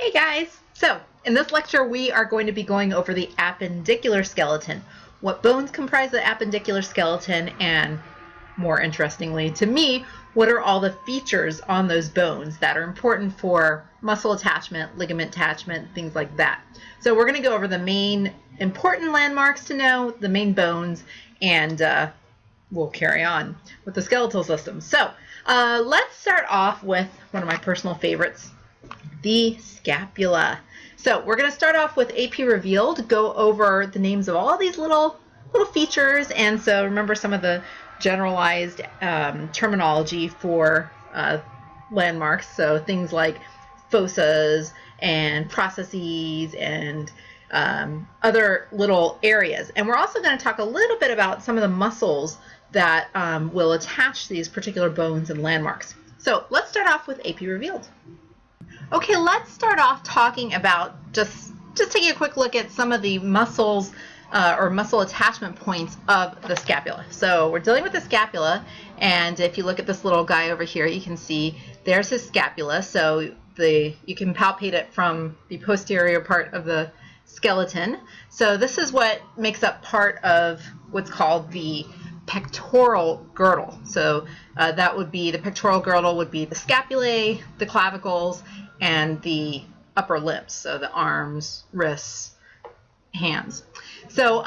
Hey guys! So, in this lecture we are going to be going over the appendicular skeleton. What bones comprise the appendicular skeleton, and more interestingly to me, what are all the features on those bones that are important for muscle attachment, ligament attachment, things like that. So we're going to go over the main important landmarks to know, the main bones, and we'll carry on with the skeletal system. So let's start off with one of my personal favorites, the scapula. So we're going to start off with AP Revealed, go over the names of all these little features, and so remember some of the generalized terminology for landmarks. So things like fossas and processes and other little areas. And we're also going to talk a little bit about some of the muscles that will attach these particular bones and landmarks. So let's start off with AP Revealed. Okay, let's start off talking about just taking a quick look at some of the muscles or muscle attachment points of the scapula. So we're dealing with the scapula, and if you look at this little guy over here, you can see there's his scapula. So you can palpate it from the posterior part of the skeleton. So this is what makes up part of what's called the pectoral girdle. So that would be, the pectoral girdle would be the scapulae, the clavicles, and the upper limbs, so the arms, wrists, hands. So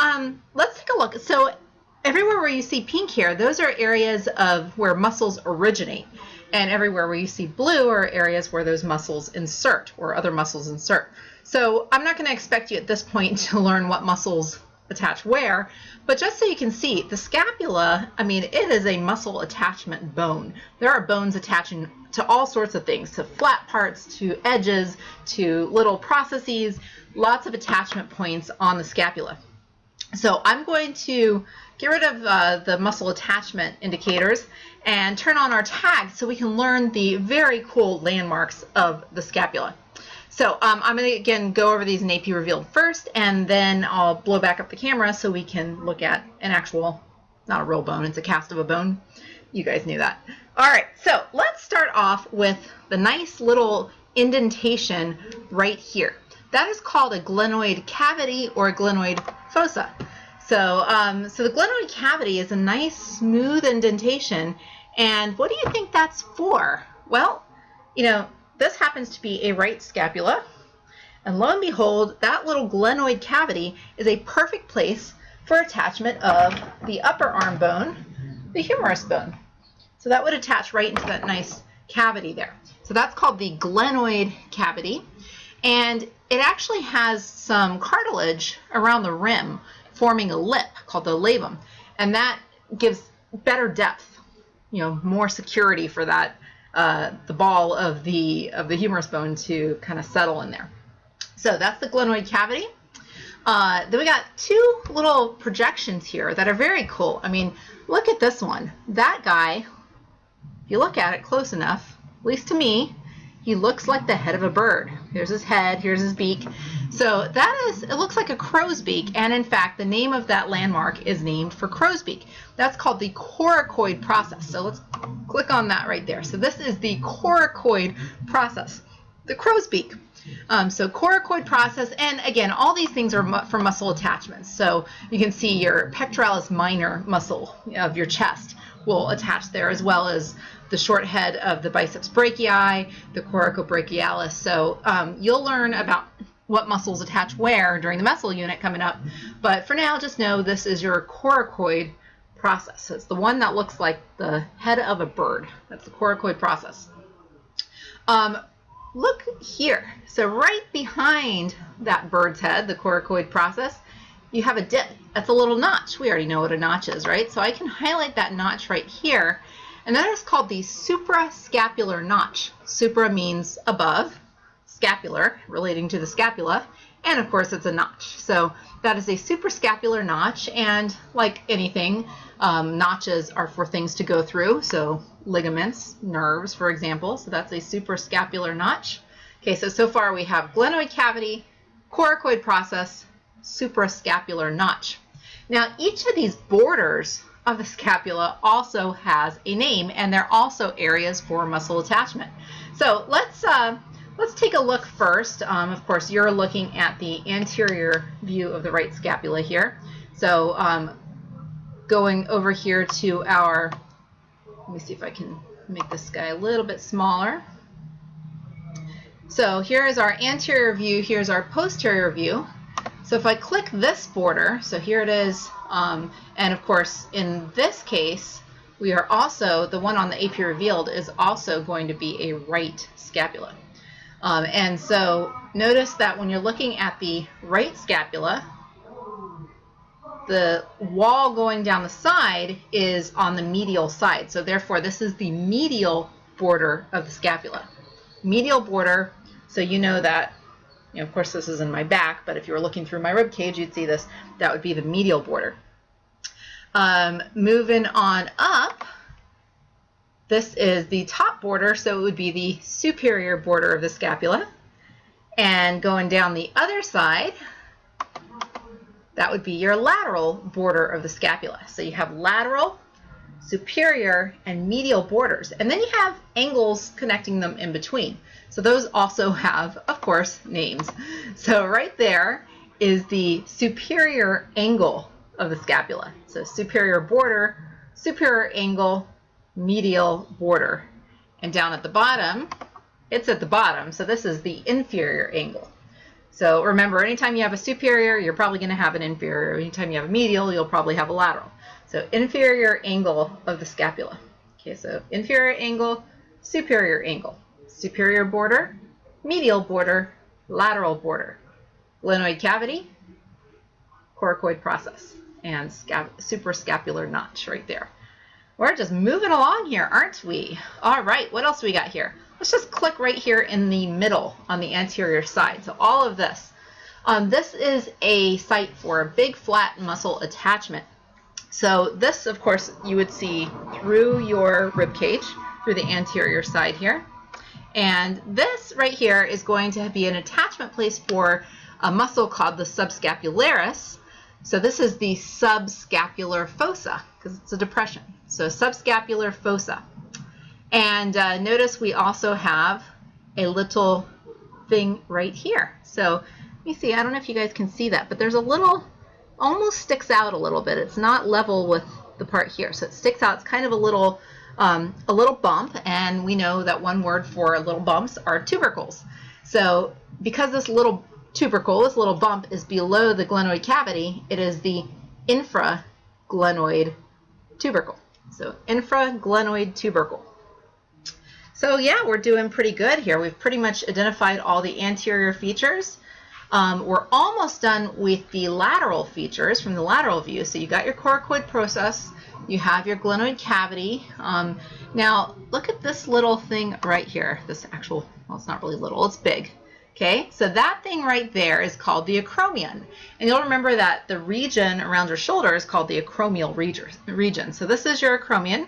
let's take a look. So everywhere where you see pink here, those are areas of where muscles originate, and everywhere where you see blue are areas where those muscles insert, or other muscles insert. So I'm not going to expect you at this point to learn what muscles attach where, but just so you can see, the scapula, I mean, it is a muscle attachment bone. There are bones attaching to all sorts of things, to flat parts, to edges, to little processes, lots of attachment points on the scapula. So I'm going to get rid of the muscle attachment indicators and turn on our tags so we can learn the very cool landmarks of the scapula. So I'm going to, again, go over these in AP Revealed first, and then I'll blow back up the camera so we can look at an actual, not a real bone, it's a cast of a bone. You guys knew that. All right, so let's start off with the nice little indentation right here. That is called a glenoid cavity or a glenoid fossa. So, so the glenoid cavity is a nice smooth indentation, and what do you think that's for? Well, you know, this happens to be a right scapula, and lo and behold, that little glenoid cavity is a perfect place for attachment of the upper arm bone, the humerus bone. So that would attach right into that nice cavity there. So that's called the glenoid cavity, and it actually has some cartilage around the rim forming a lip called the labrum, and that gives better depth, you know, more security for that the ball of the humerus bone to kind of settle in there. So that's the glenoid cavity. Then we got two little projections here that are very cool. I mean, look at this one. That guy, if you look at it close enough, at least to me, he looks like the head of a bird. Here's his head, here's his beak. So that is, it looks like a crow's beak, and in fact, the name of that landmark is named for crow's beak. That's called the coracoid process. So let's click on that right there. So this is the coracoid process, the crow's beak. So coracoid process, and again, all these things are for muscle attachments. So you can see your pectoralis minor muscle of your chest will attach there, as well as the short head of the biceps brachii, the coracobrachialis. So you'll learn about what muscles attach where during the muscle unit coming up. But for now, just know this is your coracoid process. So it's the one that looks like the head of a bird. That's the coracoid process. Look here. So right behind that bird's head, the coracoid process, you have a dip. That's a little notch. We already know what a notch is, right? So I can highlight that notch right here, and that is called the suprascapular notch. Supra means above, scapular, relating to the scapula, and of course it's a notch. So that is a suprascapular notch, and like anything, notches are for things to go through. So ligaments, nerves, for example. So that's a suprascapular notch. Okay, so far we have glenoid cavity, coracoid process, suprascapular notch. Now each of these borders of the scapula also has a name, and they're also areas for muscle attachment. So let's let's take a look first. Of course, you're looking at the anterior view of the right scapula here. So going over here to our, let me see if I can make this guy a little bit smaller. So here is our anterior view, here's our posterior view. So if I click this border, so here it is, and of course in this case, we are also, the one on the AP revealed is also going to be a right scapula. And so notice that when you're looking at the right scapula, the wall going down the side is on the medial side. So therefore this is the medial border of the scapula. Medial border, so you know that, of course this is in my back, but if you were looking through my rib cage, you'd see this. That would be the medial border. Moving on up, this is the top border, so it would be the superior border of the scapula. And going down the other side, that would be your lateral border of the scapula. So you have lateral, superior, and medial borders. And then you have angles connecting them in between. So those also have, of course, names. So right there is the superior angle of the scapula. So superior border, superior angle, medial border. And down at the bottom, it's at the bottom. So this is the inferior angle. So remember, anytime you have a superior, you're probably going to have an inferior. Anytime you have a medial, you'll probably have a lateral. So inferior angle of the scapula. Okay, so inferior angle, superior angle. Superior border, medial border, lateral border. Glenoid cavity, coracoid process, and suprascapular notch right there. We're just moving along here, aren't we? All right, what else we got here? Let's just click right here in the middle on the anterior side. So all of this. This is a site for a big flat muscle attachment. So this, of course, you would see through your rib cage, through the anterior side here. And this right here is going to be an attachment place for a muscle called the subscapularis. So this is the subscapular fossa, because it's a depression. So subscapular fossa. And notice we also have a little thing right here. So let me see, I don't know if you guys can see that, but there's a little, almost sticks out a little bit. It's not level with the part here. So it sticks out, it's kind of a little bump, and we know that one word for little bumps are tubercles. So because this little tubercle, this little bump is below the glenoid cavity, it is the infraglenoid tubercle. So infraglenoid tubercle. So yeah, we're doing pretty good here. We've pretty much identified all the anterior features. We're almost done with the lateral features from the lateral view. So you got your coracoid process, you have your glenoid cavity. Now look at this little thing right here. This actual, well, it's not really little, it's big. Okay, so that thing right there is called the acromion. And you'll remember that the region around your shoulder is called the acromial region. So this is your acromion.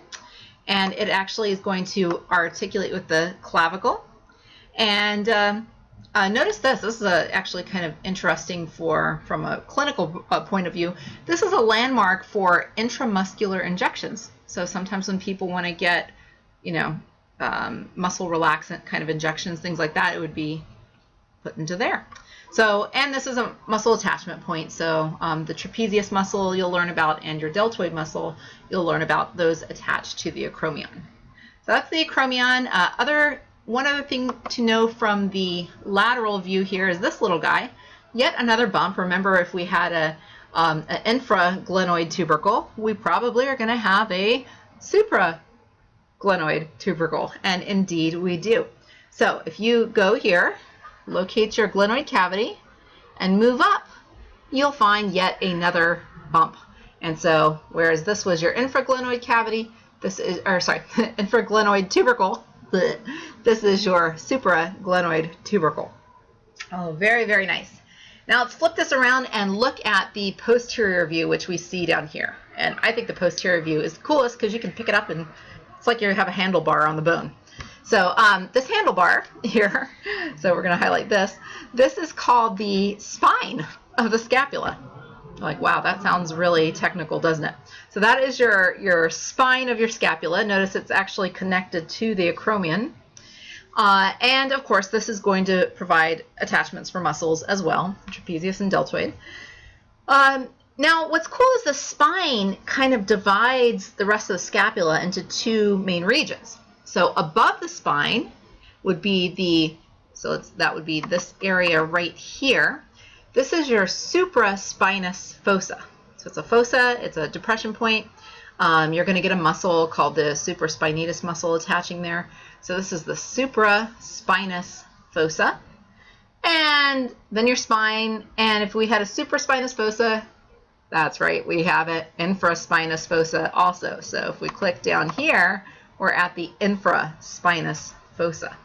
And it actually is going to articulate with the clavicle. And notice this. This is actually kind of interesting from a clinical point of view. This is a landmark for intramuscular injections. So sometimes when people want to get, muscle relaxant kind of injections, things like that, it would be put into there. So, and this is a muscle attachment point. So the trapezius muscle you'll learn about, and your deltoid muscle you'll learn about, those attached to the acromion. So that's the acromion. One other thing to know from the lateral view here is this little guy. Yet another bump. Remember, if we had an infraglenoid tubercle, we probably are going to have a supraglenoid tubercle, and indeed we do. So if you go here, locate your glenoid cavity, and move up, you'll find yet another bump. And so, whereas this was your infraglenoid cavity, this is, infraglenoid tubercle, this is your supraglenoid tubercle. Oh, very, very nice. Now let's flip this around and look at the posterior view, which we see down here. And I think the posterior view is the coolest because you can pick it up and it's like you have a handlebar on the bone. So this handlebar here, so we're going to highlight this. This is called the spine of the scapula. Like, wow, that sounds really technical, doesn't it? So that is your spine of your scapula. Notice it's actually connected to the acromion. And of course, this is going to provide attachments for muscles as well, trapezius and deltoid. Now, what's cool is the spine kind of divides the rest of the scapula into two main regions. So above the spine would be that would be this area right here. This is your supraspinous fossa. So it's a fossa, it's a depression point. You're going to get a muscle called the supraspinatus muscle attaching there. So this is the supraspinous fossa. And then your spine, and if we had a supraspinous fossa, that's right, we have it, infraspinous fossa also. So if we click down here, we're at the infraspinous fossa.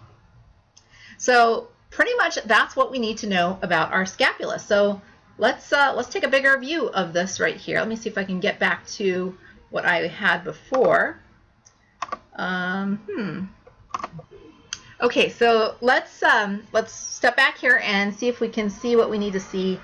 So pretty much that's what we need to know about our scapula. So let's take a bigger view of this right here. Let me see if I can get back to what I had before. Okay, so let's step back here and see if we can see what we need to see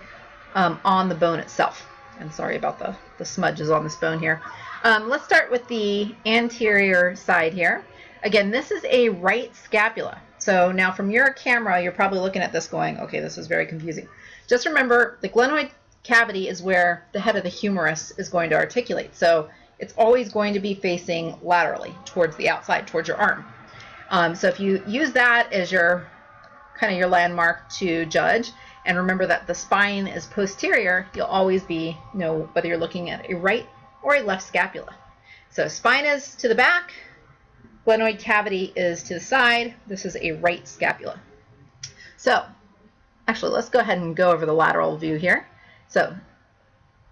on the bone itself. I'm sorry about the smudges on this bone here. Let's start with the anterior side here. Again, this is a right scapula. So now from your camera, you're probably looking at this going, okay, this is very confusing. Just remember, the glenoid cavity is where the head of the humerus is going to articulate. So it's always going to be facing laterally towards the outside, towards your arm. So if you use that as your kind of your landmark to judge, and remember that the spine is posterior, you'll always be, whether you're looking at a right or a left scapula. So spine is to the back, glenoid cavity is to the side. This is a right scapula. So actually, let's go ahead and go over the lateral view here. So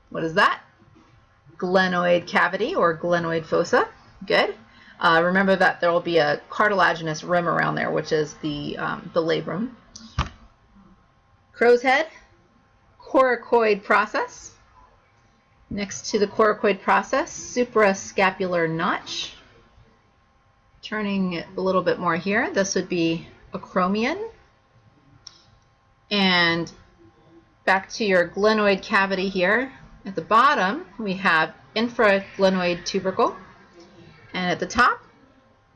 what is that? Glenoid cavity or glenoid fossa. Good. Remember that there will be a cartilaginous rim around there, which is the labrum. Crow's head, coracoid process. Next to the coracoid process, suprascapular notch. Turning it a little bit more here, this would be acromion. And back to your glenoid cavity here. At the bottom, we have infraglenoid tubercle. And at the top,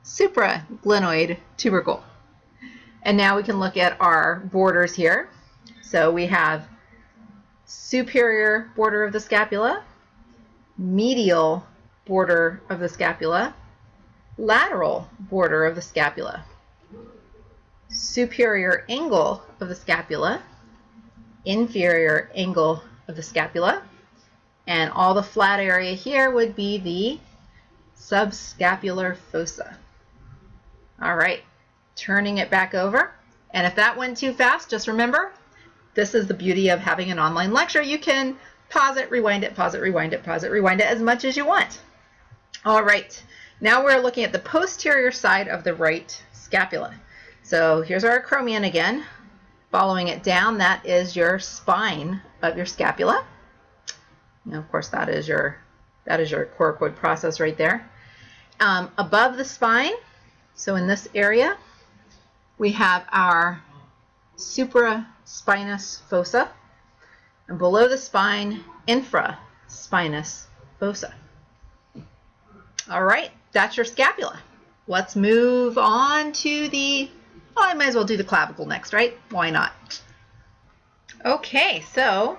supraglenoid tubercle. And now we can look at our borders here. So we have superior border of the scapula, medial border of the scapula, lateral border of the scapula, superior angle of the scapula, inferior angle of the scapula, and all the flat area here would be the subscapular fossa. All right, turning it back over. And if that went too fast, just remember, this is the beauty of having an online lecture. You can pause it, rewind it, pause it, rewind it, pause it, rewind it as much as you want. All right, now we're looking at the posterior side of the right scapula. So here's our acromion again. Following it down, that is your spine of your scapula. Now, of course, that is your coracoid process right there. Above the spine, so in this area, we have our supraspinous fossa, and below the spine, infraspinous fossa. All right, that's your scapula. Let's move on to I might as well do the clavicle next, right? Why not? Okay, so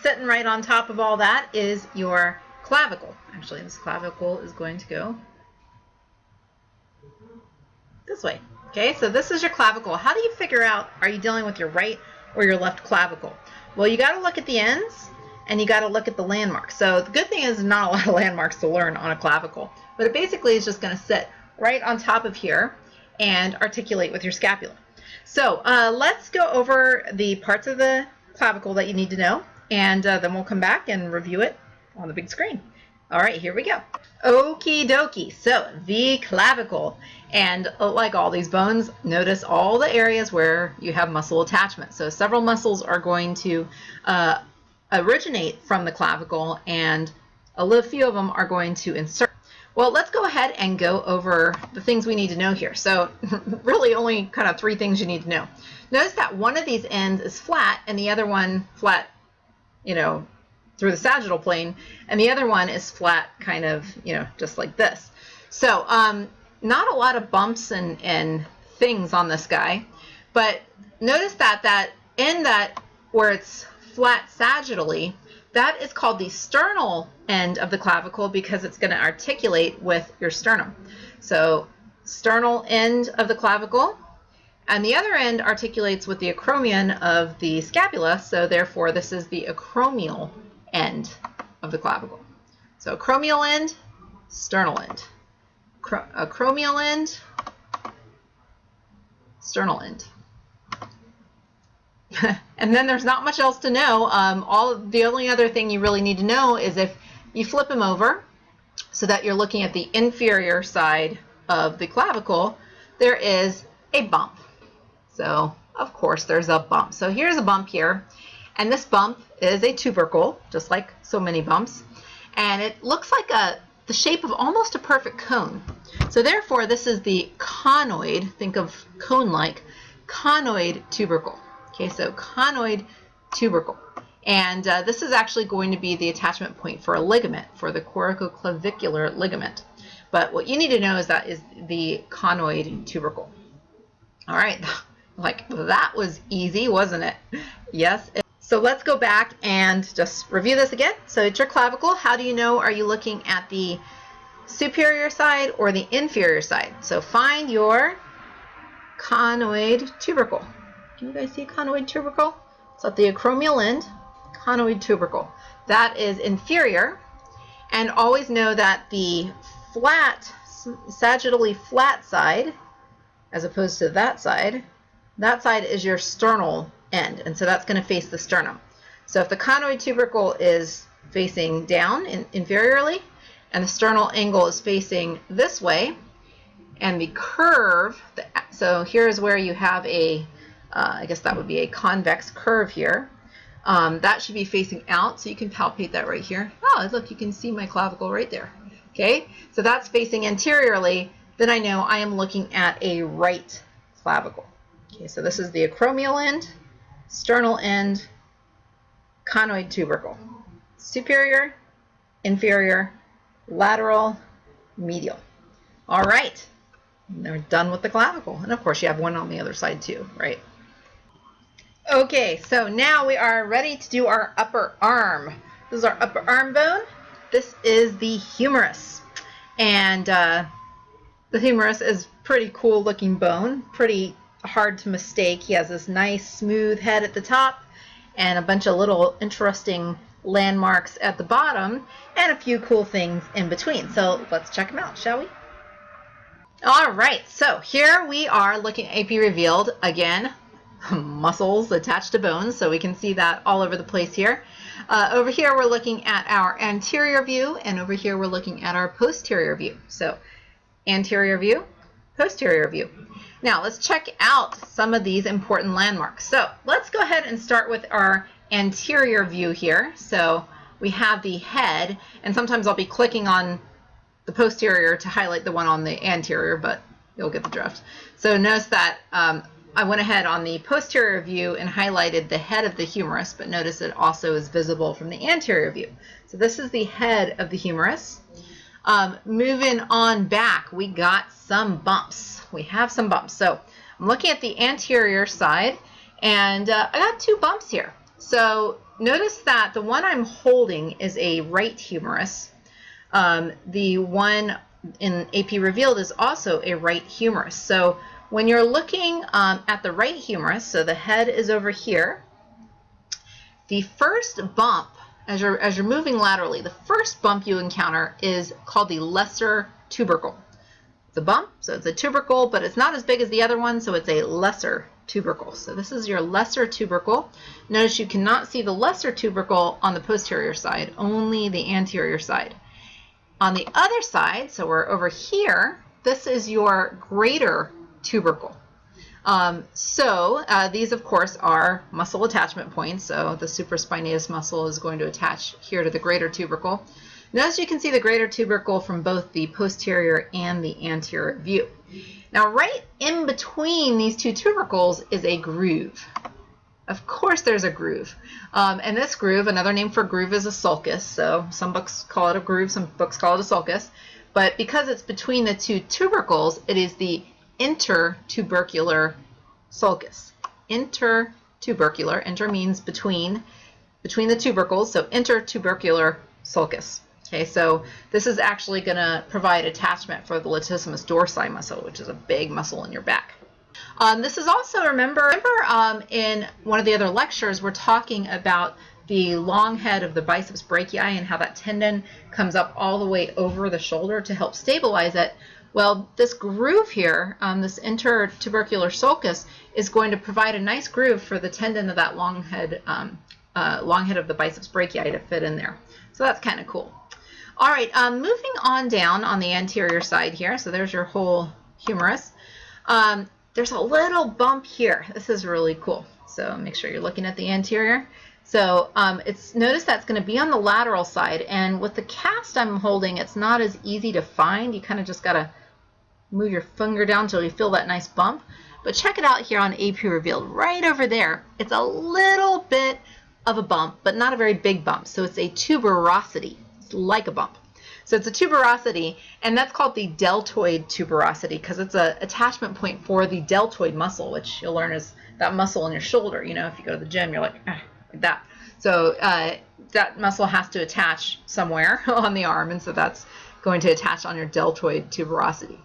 sitting right on top of all that is your clavicle. Actually, this clavicle is going to go this way. Okay, so this is your clavicle. How do you figure out, are you dealing with your right or your left clavicle? Well, you got to look at the ends and you got to look at the landmarks. So the good thing is not a lot of landmarks to learn on a clavicle, but it basically is just going to sit right on top of here and articulate with your scapula. So let's go over the parts of the clavicle that you need to know, and then we'll come back and review it on the big screen. All right, here we go. Okie dokie. So the clavicle, and like all these bones, notice all the areas where you have muscle attachment. So several muscles are going to originate from the clavicle, and a few of them are going to insert. Well, let's go ahead and go over the things we need to know here. So really only kind of 3 things you need to know. Notice that one of these ends is flat and the other one flat, through the sagittal plane, and the other one is flat kind of, just like this. So not a lot of bumps and things on this guy. But notice that that end that where it's flat sagittally, that is called the sternal end of the clavicle because it's going to articulate with your sternum. So sternal end of the clavicle, and the other end articulates with the acromion of the scapula, so therefore this is the acromial end of the clavicle. So acromial end, sternal end. Acromial end, sternal end. And then there's not much else to know. The only other thing you really need to know is if you flip them over so that you're looking at the inferior side of the clavicle, there is a bump. So of course there's a bump. So here's a bump here, and this bump is a tubercle, just like so many bumps, and it looks like the shape of almost a perfect cone. So therefore this is the conoid, think of cone-like, conoid tubercle. Okay, so conoid tubercle. And this is actually going to be the attachment point for a ligament, for the corticoclavicular ligament. But what you need to know is that is the conoid tubercle. All right, like that was easy, wasn't it? Yes. So let's go back and just review this again. So it's your clavicle. How do you know, are you looking at the superior side or the inferior side? So find your conoid tubercle. Can you guys see conoid tubercle? So at the acromial end, conoid tubercle. That is inferior. And always know that the flat, sagittally flat side, as opposed to that side is your sternal end. And so that's going to face the sternum. So if the conoid tubercle is facing down inferiorly, and the sternal angle is facing this way, and the curve, so here's where you have a I guess that would be a convex curve here. That should be facing out, so you can palpate that right here. Oh, look, you can see my clavicle right there. Okay, so that's facing anteriorly. Then I know I am looking at a right clavicle. Okay, so this is the acromial end, sternal end, conoid tubercle. Superior, inferior, lateral, medial. All right, and they're done with the clavicle. And of course, you have one on the other side too, right? Okay, so now we are ready to do our upper arm. This is our upper arm bone. This is the humerus. And the humerus is pretty cool looking bone, pretty hard to mistake. He has this nice smooth head at the top and a bunch of little interesting landmarks at the bottom and a few cool things in between. So let's check them out, shall we? All right, so here we are looking at AP Revealed again. Muscles attached to bones, so we can see that all over the place here. Over here we're looking at our anterior view, and over here we're looking at our posterior view. So anterior view, posterior view. Now let's check out some of these important landmarks. So let's go ahead and start with our anterior view here. So we have the head, and sometimes I'll be clicking on the posterior to highlight the one on the anterior, but you'll get the drift. So notice that I went ahead on the posterior view and highlighted the head of the humerus, but notice it also is visible from the anterior view. So this is the head of the humerus. Moving on back, we got some bumps. We have some bumps. So I'm looking at the anterior side, and I got two bumps here. So notice that the one I'm holding is a right humerus. The one in AP Revealed is also a right humerus. So when you're looking at the right humerus, so the head is over here, the first bump, as you're moving laterally, the first bump you encounter is called the lesser tubercle. It's a bump, so it's a tubercle, but it's not as big as the other one, so it's a lesser tubercle. So this is your lesser tubercle. Notice you cannot see the lesser tubercle on the posterior side, only the anterior side. On the other side, so we're over here, this is your greater tubercle. These of course are muscle attachment points, so the supraspinatus muscle is going to attach here to the greater tubercle. Notice you can see the greater tubercle from both the posterior and the anterior view. Now right in between these two tubercles is a groove. Of course there's a groove. And this groove, another name for groove is a sulcus, so some books call it a groove, some books call it a sulcus. But because it's between the two tubercles, it is the intertubercular sulcus. Intertubercular, inter means between the tubercles, so intertubercular sulcus. Okay, so this is actually going to provide attachment for the latissimus dorsi muscle, which is a big muscle in your back. This is also, remember in one of the other lectures, we're talking about the long head of the biceps brachii and how that tendon comes up all the way over the shoulder to help stabilize it. Well, this groove here, this intertubercular sulcus, is going to provide a nice groove for the tendon of that long head of the biceps brachii to fit in there. So that's kind of cool. All right, moving on down on the anterior side here. So there's your whole humerus. There's a little bump here. This is really cool. So make sure you're looking at the anterior. So notice that's going to be on the lateral side. And with the cast I'm holding, it's not as easy to find. You kind of just got to move your finger down until you feel that nice bump. But check it out here on AP Revealed. Right over there, it's a little bit of a bump, but not a very big bump. So it's a tuberosity. It's like a bump. So it's a tuberosity, and that's called the deltoid tuberosity because it's an attachment point for the deltoid muscle, which you'll learn is that muscle in your shoulder. You know, if you go to the gym, you're like that. So that muscle has to attach somewhere on the arm, and so that's going to attach on your deltoid tuberosity.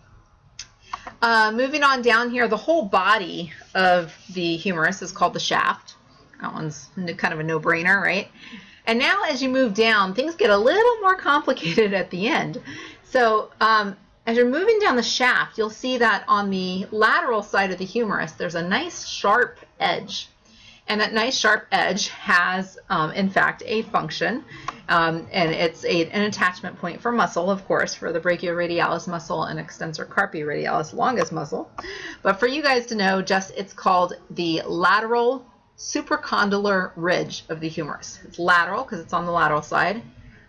Moving on down here, the whole body of the humerus is called the shaft. That one's kind of a no-brainer, right? And now as you move down, things get a little more complicated at the end. So as you're moving down the shaft, you'll see that on the lateral side of the humerus, there's a nice sharp edge. And that nice sharp edge has, in fact, a function. And it's an attachment point for muscle, of course, for the brachioradialis muscle and extensor carpi radialis longus muscle. But for you guys to know, it's called the lateral supracondylar ridge of the humerus. It's lateral because it's on the lateral side.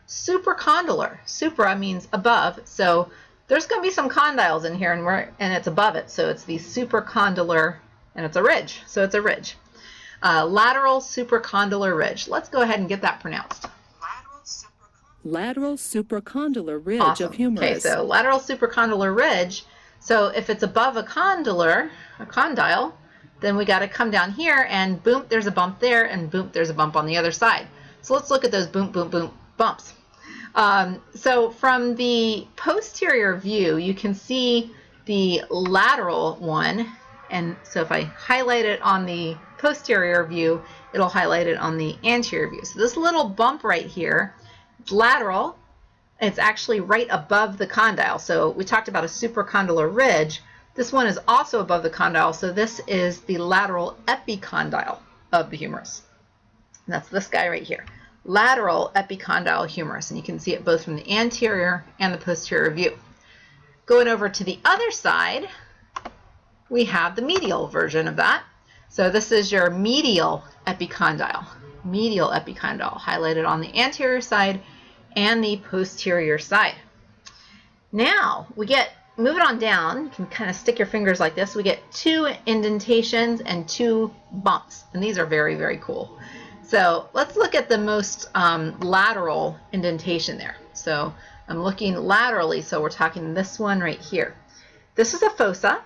Supracondylar. Supra means above, so there's going to be some condyles in here, and it's above it, so it's the supracondylar, and it's a ridge, so it's a ridge. Lateral supracondylar ridge. Let's go ahead and get that pronounced. Lateral supracondylar ridge Awesome. of humerus. Okay, so lateral supracondylar ridge. So if it's above a condyle, then we got to come down here and boom, there's a bump there, and boom, there's a bump on the other side. So let's look at those boom, boom, boom bumps. So from the posterior view, you can see the lateral one, and so if I highlight it on the posterior view, it'll highlight it on the anterior view. So this little bump right here, it's lateral. It's actually right above the condyle. So we talked about a supracondylar ridge. This one is also above the condyle, so this is the lateral epicondyle of the humerus. And that's this guy right here, lateral epicondyle humerus, and you can see it both from the anterior and the posterior view. Going over to the other side, we have the medial version of that. So this is your medial epicondyle, highlighted on the anterior side and the posterior side. Now we get, move it on down, you can kind of stick your fingers like this, we get 2 indentations and 2 bumps, and these are very, very cool. So let's look at the most lateral indentation there. So I'm looking laterally, so we're talking this one right here. This is a fossa,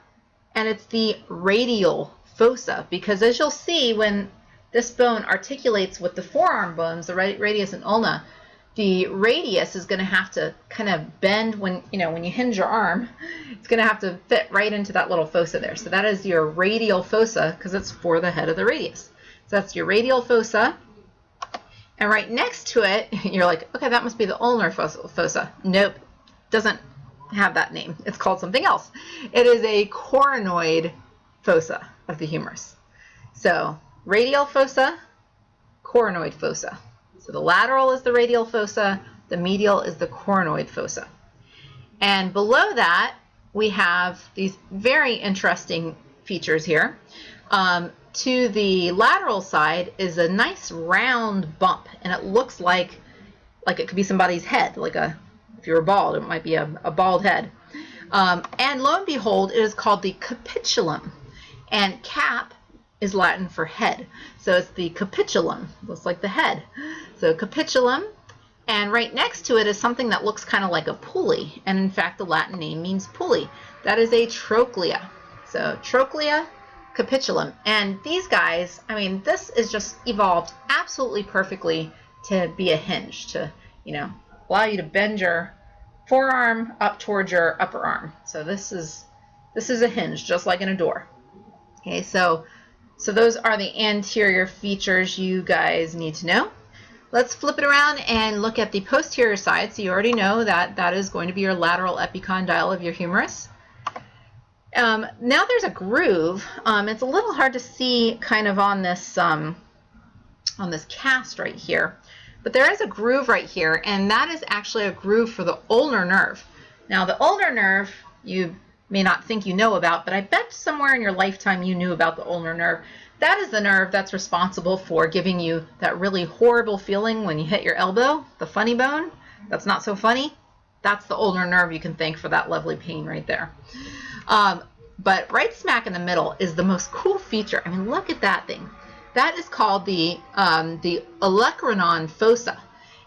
and it's the radial fossa, because as you'll see, when this bone articulates with the forearm bones, the radius and ulna, the radius is going to have to kind of bend when you hinge your arm. It's going to have to fit right into that little fossa there. So that is your radial fossa because it's for the head of the radius. So that's your radial fossa. And right next to it, you're like, okay, that must be the ulnar fossa. Nope, doesn't have that name. It's called something else. It is a coronoid fossa of the humerus. So radial fossa, coronoid fossa. So the lateral is the radial fossa, the medial is the coronoid fossa. And below that, we have these very interesting features here. To the lateral side is a nice round bump, and it looks like it could be somebody's head, if you were bald, it might be a bald head. And lo and behold, it is called the capitulum. And cap is Latin for head. So it's the capitulum, looks like the head. So capitulum, and right next to it is something that looks kind of like a pulley. And in fact, the Latin name means pulley. That is a trochlea. So trochlea, capitulum. And these guys, I mean, this is just evolved absolutely perfectly to be a hinge, to, you know, allow you to bend your forearm up towards your upper arm. So this is a hinge, just like in a door. Okay, so those are the anterior features you guys need to know. Let's flip it around and look at the posterior side. So you already know that that is going to be your lateral epicondyle of your humerus. Now there's a groove. It's a little hard to see kind of on this cast right here, but there is a groove right here, and that is actually a groove for the ulnar nerve. Now the ulnar nerve you may not think you know about, but I bet somewhere in your lifetime you knew about the ulnar nerve. That is the nerve that's responsible for giving you that really horrible feeling when you hit your elbow, the funny bone. That's not so funny. That's the ulnar nerve you can thank for that lovely pain right there. But right smack in the middle is the most cool feature. I mean, look at that thing. That is called the olecranon fossa,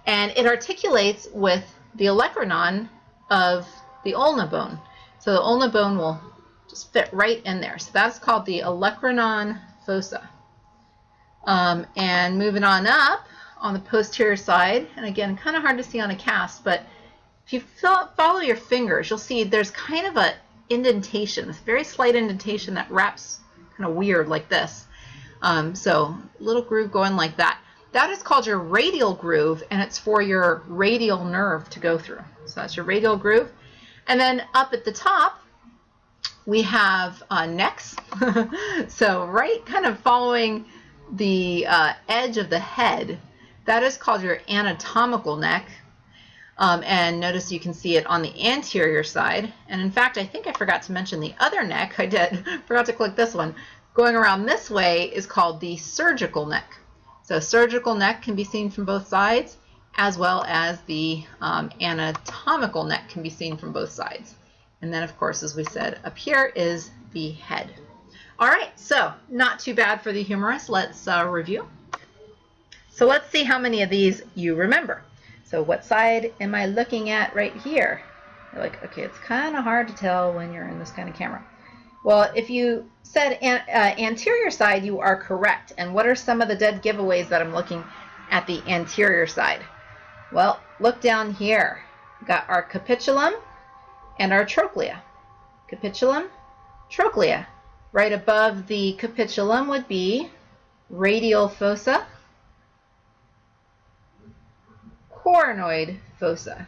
and it articulates with the olecranon of the ulna bone. So the ulna bone will just fit right in there. So that's called the olecranon fossa. And moving on up on the posterior side, and again, kind of hard to see on a cast, but if you follow your fingers, you'll see there's kind of a indentation, this very slight indentation that wraps kind of weird like this. So little groove going like that. That is called your radial groove, and it's for your radial nerve to go through. So that's your radial groove. And then up at the top, we have necks. So right kind of following the edge of the head, that is called your anatomical neck. And notice you can see it on the anterior side. And in fact, I think I forgot to mention the other neck. I did. Forgot to click this one. Going around this way is called the surgical neck. So surgical neck can be seen from both sides, as well as the anatomical neck can be seen from both sides. And then, of course, as we said, up here is the head. All right, so not too bad for the humerus. Let's review. So let's see how many of these you remember. So what side am I looking at right here? You're like, okay, it's kind of hard to tell when you're in this kind of camera. Well, if you said anterior side, you are correct. And what are some of the dead giveaways that I'm looking at the anterior side? Well, look down here. We've got our capitulum and our trochlea. Capitulum, trochlea. Right above the capitulum would be radial fossa, coronoid fossa.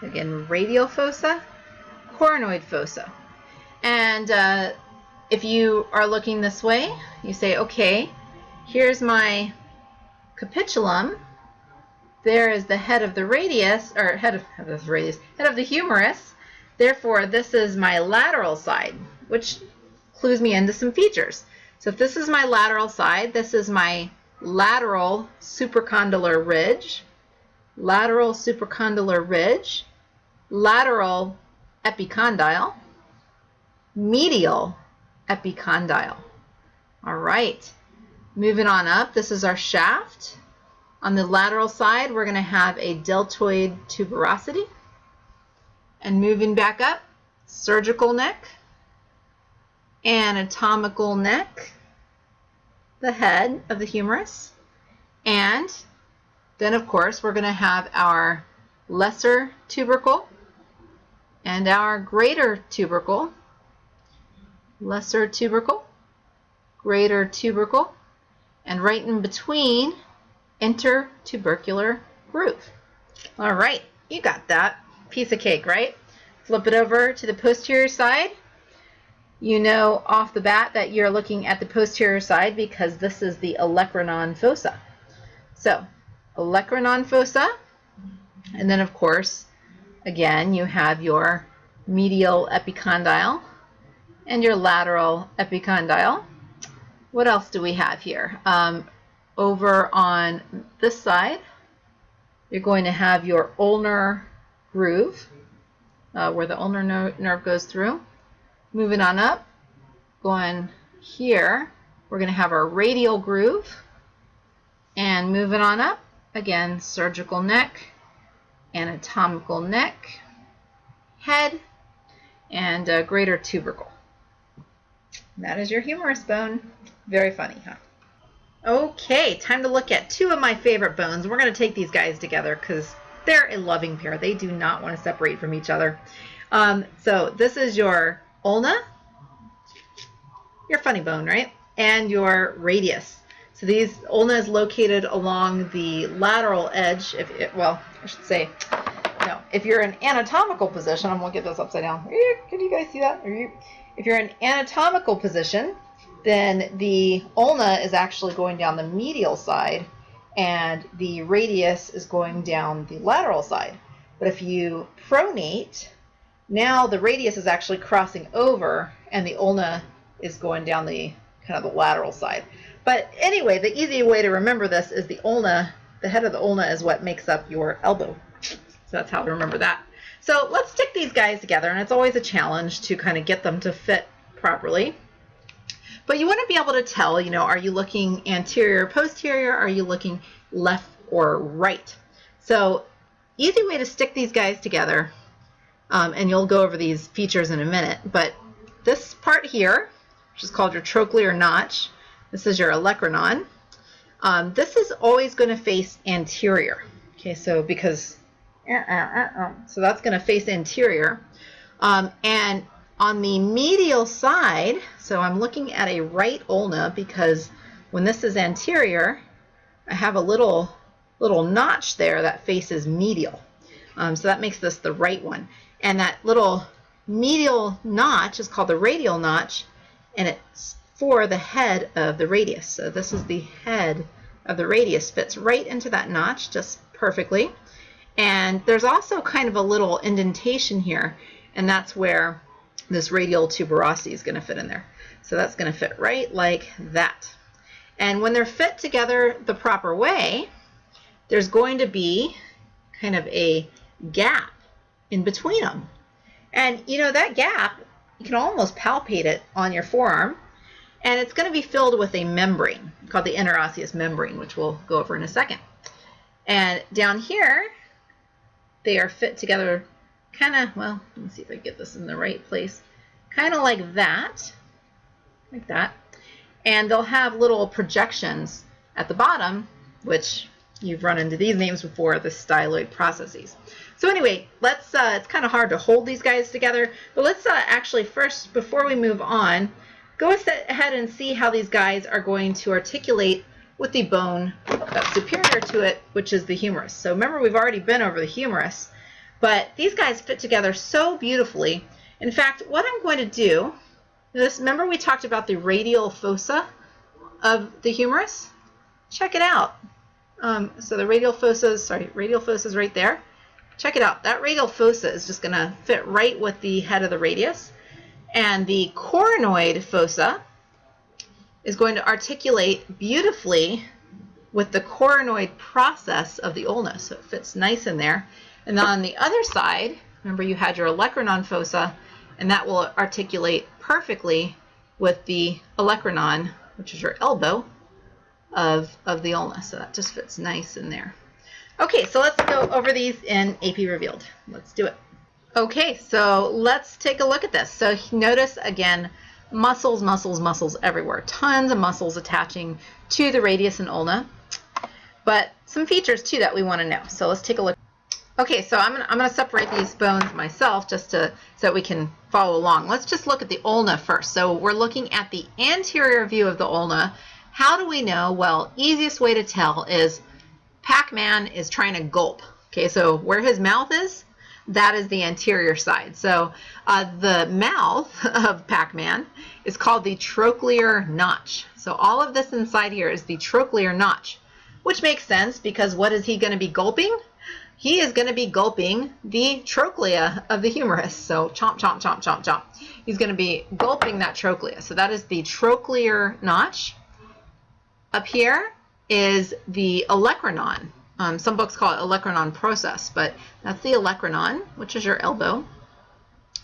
Again, radial fossa, coronoid fossa. And if you are looking this way, you say, okay, here's my capitulum. There is the head of the radius, or head of the humerus. Therefore, this is my lateral side, which clues me into some features. So if this is my lateral side, this is my lateral supracondylar ridge, lateral supracondylar ridge, lateral epicondyle, medial epicondyle. All right, moving on up, this is our shaft. On the lateral side, we're going to have a deltoid tuberosity. And moving back up, surgical neck, anatomical neck, the head of the humerus, and then of course we're going to have our lesser tubercle and our greater tubercle, lesser tubercle, greater tubercle, and right in between, intertubercular groove. All right, you got that. Piece of cake, right? Flip it over to the posterior side. You know off the bat that you're looking at the posterior side because this is the olecranon fossa. So, olecranon fossa, and then of course, again, you have your medial epicondyle and your lateral epicondyle. What else do we have here? Over on this side, you're going to have your ulnar groove, where the ulnar nerve goes through. Moving on up, going here, we're going to have our radial groove. And moving on up, again, surgical neck, anatomical neck, head, and a greater tubercle. That is your humerus bone. Very funny, huh? Okay, time to look at two of my favorite bones. We're going to take these guys together because they're a loving pair. They do not want to separate from each other. So this is your ulna, your funny bone, right? And your radius. So these ulna is located along the lateral edge. Well, I should say, no. If you're in anatomical position, I'm going to get this upside down. Can you guys see that? If you're in anatomical position, then the ulna is actually going down the medial side and the radius is going down the lateral side. But if you pronate, now the radius is actually crossing over and the ulna is going down the kind of the lateral side. But anyway, the easy way to remember this is the ulna, the head of the ulna is what makes up your elbow. So that's how to remember that. So let's stick these guys together, and it's always a challenge to kind of get them to fit properly. But you want to be able to tell, are you looking anterior or posterior? Are you looking left or right? So easy way to stick these guys together, and you'll go over these features in a minute, but this part here, which is called your trochlear notch, this is your olecranon. This is always going to face anterior. Okay, so because, so that's going to face anterior. And on the medial side, so I'm looking at a right ulna because when this is anterior, I have a little notch there that faces medial. So that makes this the right one. And that little medial notch is called the radial notch, and it's for the head of the radius. So this is the head of the radius, fits right into that notch just perfectly. And there's also kind of a little indentation here, and that's where this radial tuberosity is going to fit in there. So that's going to fit right like that. And when they're fit together the proper way, there's going to be kind of a gap in between them. And that gap, you can almost palpate it on your forearm, and it's going to be filled with a membrane called the interosseous membrane, which we'll go over in a second. And down here, they are fit together kind of, well, let me see if I get this in the right place, kind of like that, and they'll have little projections at the bottom, which you've run into these names before, the styloid processes. So anyway, let's, it's kind of hard to hold these guys together, but let's actually first, before we move on, go ahead and see how these guys are going to articulate with the bone that's superior to it, which is the humerus. So remember, we've already been over the humerus, but these guys fit together so beautifully. In fact, what I'm going to do, remember we talked about the radial fossa of the humerus? Check it out. So the radial fossa is right there. Check it out. That radial fossa is just going to fit right with the head of the radius. And the coronoid fossa is going to articulate beautifully with the coronoid process of the ulna. So it fits nice in there. And then on the other side, remember you had your olecranon fossa, and that will articulate perfectly with the olecranon, which is your elbow of the ulna. So that just fits nice in there. Okay, so let's go over these in AP Revealed. Let's do it. Okay, so let's take a look at this. So notice again, muscles, muscles, muscles everywhere. Tons of muscles attaching to the radius and ulna. But some features too that we want to know. So let's take a look. Okay, so I'm gonna separate these bones myself just so that we can follow along. Let's just look at the ulna first. So we're looking at the anterior view of the ulna. How do we know? Well, easiest way to tell is Pac-Man is trying to gulp. Okay, so where his mouth is, that is the anterior side. So the mouth of Pac-Man is called the trochlear notch. So all of this inside here is the trochlear notch, which makes sense because what is he going to be gulping? He is going to be gulping the trochlea of the humerus. So chomp, chomp, chomp, chomp, chomp. He's going to be gulping that trochlea. So that is the trochlear notch. Up here is the olecranon. Some books call it olecranon process, but that's the olecranon, which is your elbow.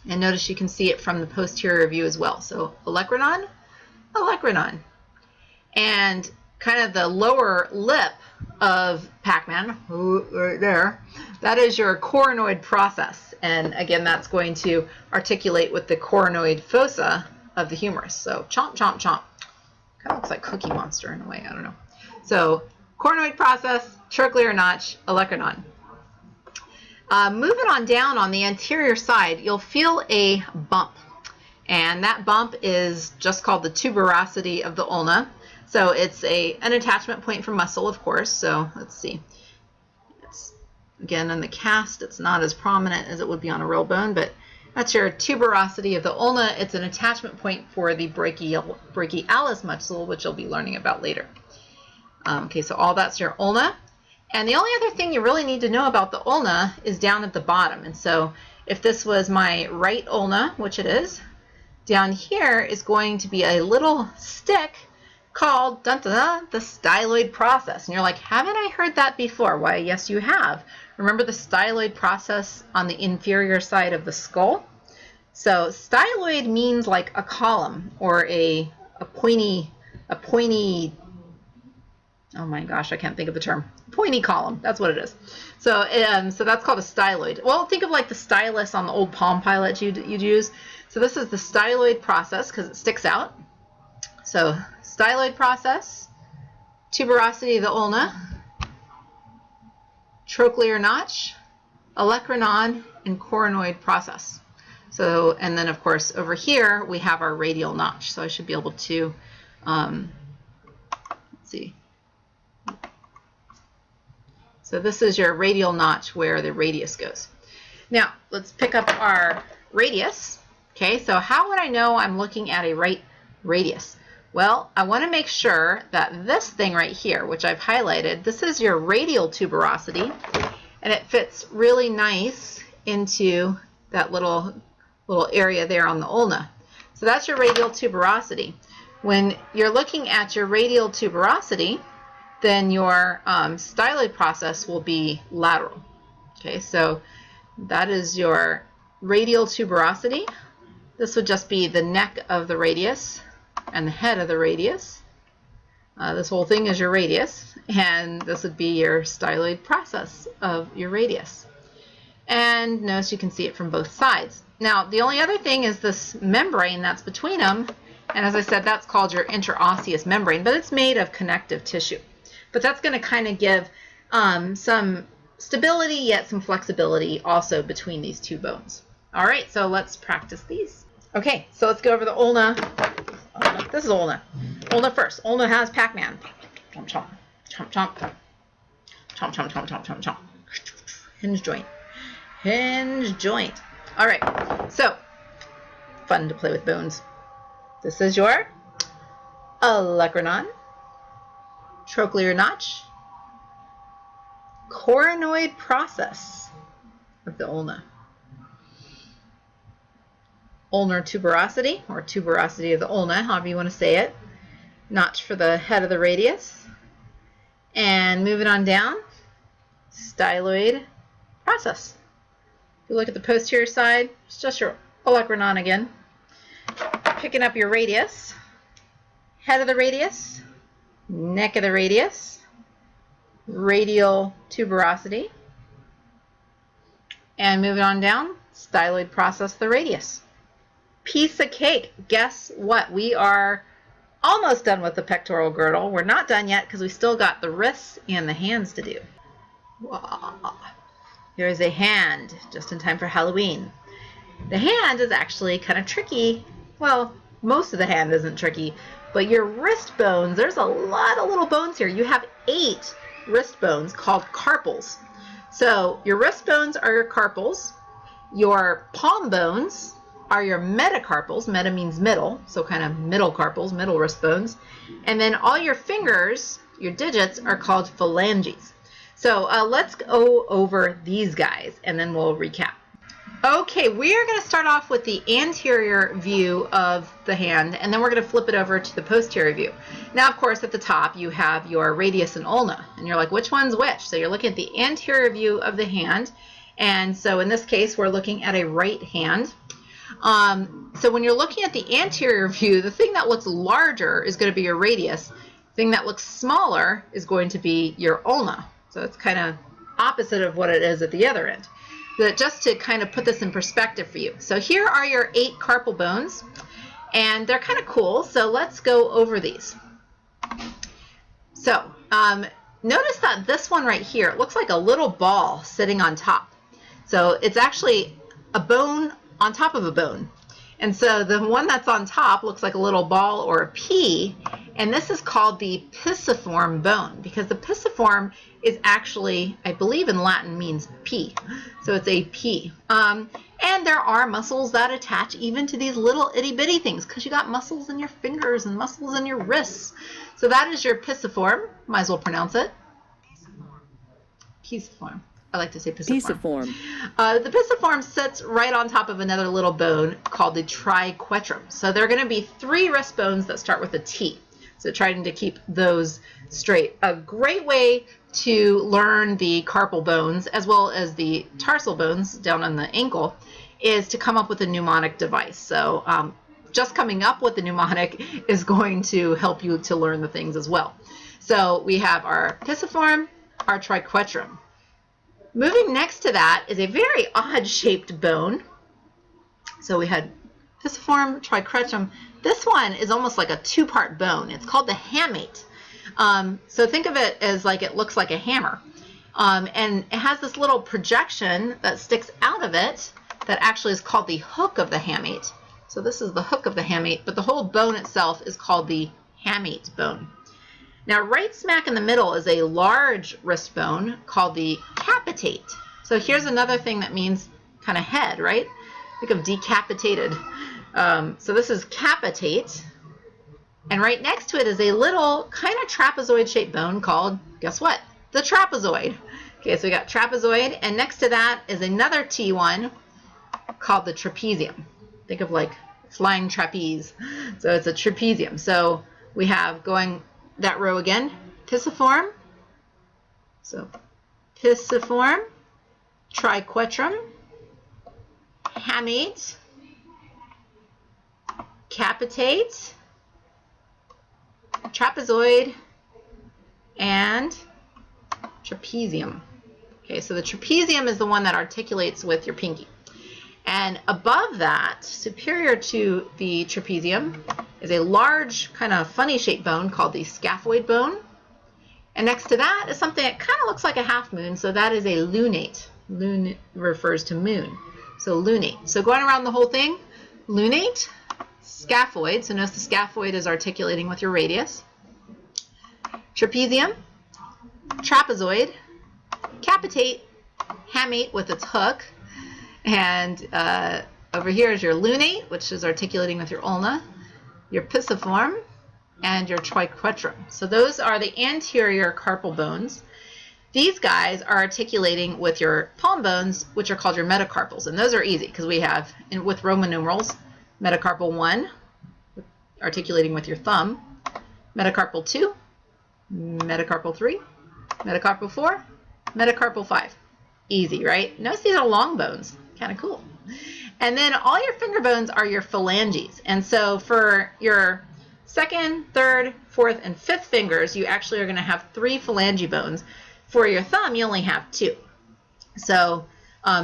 And notice you can see it from the posterior view as well. So olecranon, olecranon. And kind of the lower lip of Pac-Man, right there, that is your coronoid process. And again, that's going to articulate with the coronoid fossa of the humerus. So chomp, chomp, chomp. Kind of looks like Cookie Monster in a way, I don't know. So coronoid process, trochlear notch, olecranon. Moving on down on the anterior side, you'll feel a bump. And that bump is just called the tuberosity of the ulna. So it's an attachment point for muscle, of course. So let's see. It's, again, in the cast, it's not as prominent as it would be on a real bone, but that's your tuberosity of the ulna. It's an attachment point for the brachialis muscle, which you'll be learning about later. Okay, so all that's your ulna. And the only other thing you really need to know about the ulna is down at the bottom. And so if this was my right ulna, which it is, down here is going to be a little stick called dun, dun, dun, the styloid process. And you're like, haven't I heard that before? Why, yes, you have. Remember the styloid process on the inferior side of the skull? So styloid means like a column or a pointy, oh my gosh, I can't think of the term. Pointy column, that's what it is. So so that's called a styloid. Well, think of like the stylus on the old Palm Pilot you'd use. So this is the styloid process because it sticks out. So styloid process, tuberosity of the ulna, trochlear notch, olecranon, and coronoid process. So, and then of course over here we have our radial notch. So I should be able to, let's see. So this is your radial notch where the radius goes. Now let's pick up our radius. Okay, so how would I know I'm looking at a right radius? Well, I want to make sure that this thing right here, which I've highlighted, this is your radial tuberosity, and it fits really nice into that little area there on the ulna. So that's your radial tuberosity. When you're looking at your radial tuberosity, then your styloid process will be lateral. Okay, so that is your radial tuberosity. This would just be the neck of the radius and the head of the radius. This whole thing is your radius, and this would be your styloid process of your radius. And notice you can see it from both sides. Now, the only other thing is this membrane that's between them, and as I said, that's called your interosseous membrane, but it's made of connective tissue. But that's going to kind of give some stability, yet some flexibility also between these two bones. All right, so let's practice these. Okay, so let's go over the ulna. This is ulna. Ulna first. Ulna has Pac-Man. Chomp, chomp, chomp, chomp. Chomp, chomp, chomp, chomp, chomp, chomp. Hinge joint. Hinge joint. All right, so fun to play with bones. This is your olecranon, trochlear notch, coronoid process of the ulna. Ulnar tuberosity, or tuberosity of the ulna, however you want to say it. Notch for the head of the radius. And moving on down, styloid process. If you look at the posterior side, it's just your olecranon again. Picking up your radius, head of the radius, neck of the radius, radial tuberosity, and moving on down, styloid process of the radius. Piece of cake. Guess what? We are almost done with the pectoral girdle. We're not done yet because we still got the wrists and the hands to do. Wow. Here's a hand, just in time for Halloween. The hand is actually kind of tricky. Well, most of the hand isn't tricky, but your wrist bones, there's a lot of little bones here. You have 8 wrist bones called carpals. So your wrist bones are your carpals. Your palm bones are your metacarpals. Meta means middle, so kind of middle carpals, middle wrist bones. And then all your fingers, your digits, are called phalanges. So let's go over these guys, and then we'll recap. Okay, we are going to start off with the anterior view of the hand, and then we're going to flip it over to the posterior view. Now, of course, at the top, you have your radius and ulna, and you're like, which one's which? So you're looking at the anterior view of the hand, and so in this case, we're looking at a right hand. So when you're looking at the anterior view, the thing that looks larger is going to be your radius, Thing that looks smaller is going to be your ulna. So it's kind of opposite of what it is at the other end. But just to kind of put this in perspective for you. So here are your 8 carpal bones, and they're kind of cool. So let's go over these. So notice that this one right here, it looks like a little ball sitting on top. So it's actually a bone on top of a bone. And so the one that's on top looks like a little ball or a pea, and this is called the pisiform bone, because the pisiform is actually, I believe in Latin, means pea. So it's a pea. And there are muscles that attach even to these little itty bitty things, because you got muscles in your fingers and muscles in your wrists. So that is your pisiform. Might as well pronounce it. Pisiform. I like to say pisiform. The pisiform sits right on top of another little bone called the triquetrum. So there are going to be 3 wrist bones that start with a T. So trying to keep those straight. A great way to learn the carpal bones as well as the tarsal bones down on the ankle is to come up with a mnemonic device. So just coming up with the mnemonic is going to help you to learn the things as well. So we have our pisiform, our triquetrum. Moving next to that is a very odd shaped bone. So we had pisiform, triquetrum. This one is almost like a 2-part bone. It's called the hamate. So think of it as like it looks like a hammer. And it has this little projection that sticks out of it that actually is called the hook of the hamate. So this is the hook of the hamate, but the whole bone itself is called the hamate bone. Now, right smack in the middle is a large wrist bone called the capitate. So here's another thing that means kind of head, right? Think of decapitated. So this is capitate. And right next to it is a little kind of trapezoid-shaped bone called, guess what? The trapezoid. Okay, so we got trapezoid, and next to that is another T1 called the trapezium. Think of like flying trapeze. So it's a trapezium. So we have going that row again, pisiform, so pisiform, triquetrum, hamate, capitate, trapezoid, and trapezium. Okay, so the trapezium is the one that articulates with your pinky. And above that, superior to the trapezium, is a large, kind of funny shaped bone called the scaphoid bone. And next to that is something that kind of looks like a half moon, so that is a lunate. Lun refers to moon. So lunate. So going around the whole thing, lunate, scaphoid, so notice the scaphoid is articulating with your radius, trapezium, trapezoid, capitate, hamate with its hook, and over here is your lunate, which is articulating with your ulna, your pisiform, and your triquetrum. So those are the anterior carpal bones. These guys are articulating with your palm bones, which are called your metacarpals. And those are easy because we have, with Roman numerals, metacarpal 1, articulating with your thumb, metacarpal 2, metacarpal 3, metacarpal 4, metacarpal 5. Easy, right? Notice these are long bones. Kind of cool. And then all your finger bones are your phalanges. And so for your 2nd, 3rd, 4th, and 5th fingers, you actually are going to have 3 phalange bones. For your thumb, you only have 2. So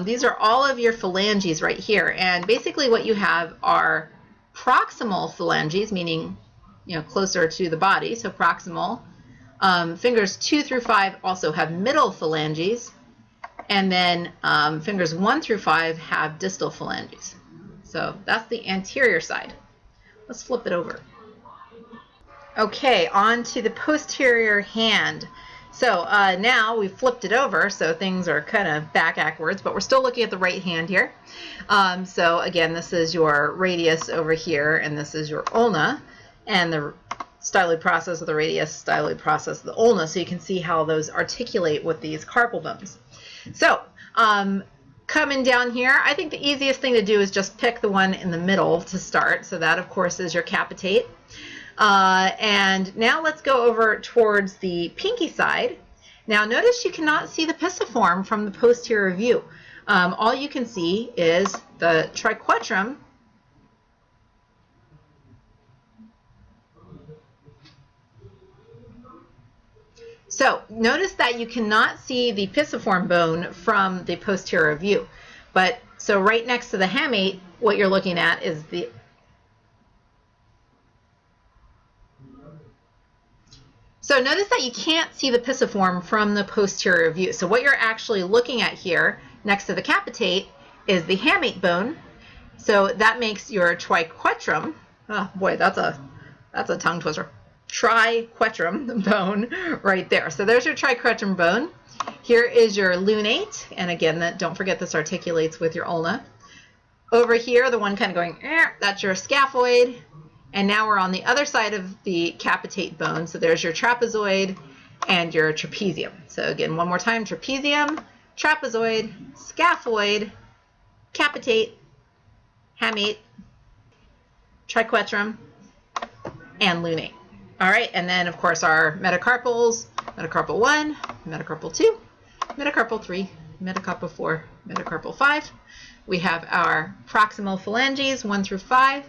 these are all of your phalanges right here. And basically what you have are proximal phalanges, meaning closer to the body, so proximal. Fingers 2 through 5 also have middle phalanges. And then fingers 1 through 5 have distal phalanges. So that's the anterior side. Let's flip it over. Okay, on to the posterior hand. So now we've flipped it over, so things are kind of backwards, but we're still looking at the right hand here. So again, this is your radius over here, and this is your ulna, and the styloid process of the radius, styloid process of the ulna, so you can see how those articulate with these carpal bones. So coming down here, I think the easiest thing to do is just pick the one in the middle to start. So that, of course, is your capitate. And now let's go over towards the pinky side. Now notice you cannot see the pisiform from the posterior view. All you can see is the triquetrum So notice that you cannot see the pisiform bone from the posterior view. But so right next to the hamate, what you're looking at is the So notice that you can't see the pisiform from the posterior view. So what you're actually looking at here next to the capitate is the hamate bone. So that makes your triquetrum. Oh boy, that's a tongue twister. Triquetrum bone right there. So there's your triquetrum bone. Here is your lunate, and again, don't forget this articulates with your ulna. Over here, the one kind of going, that's your scaphoid. And now we're on the other side of the capitate bone. So there's your trapezoid and your trapezium. So again, one more time, trapezium, trapezoid, scaphoid, capitate, hamate, triquetrum, and lunate. All right, and then of course our metacarpals, metacarpal 1, metacarpal 2, metacarpal 3, metacarpal 4, metacarpal 5. We have our proximal phalanges 1 through 5,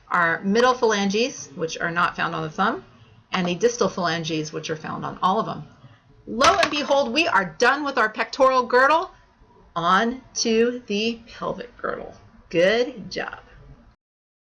our middle phalanges, which are not found on the thumb, and the distal phalanges, which are found on all of them. Lo and behold, we are done with our pectoral girdle. On to the pelvic girdle. Good job.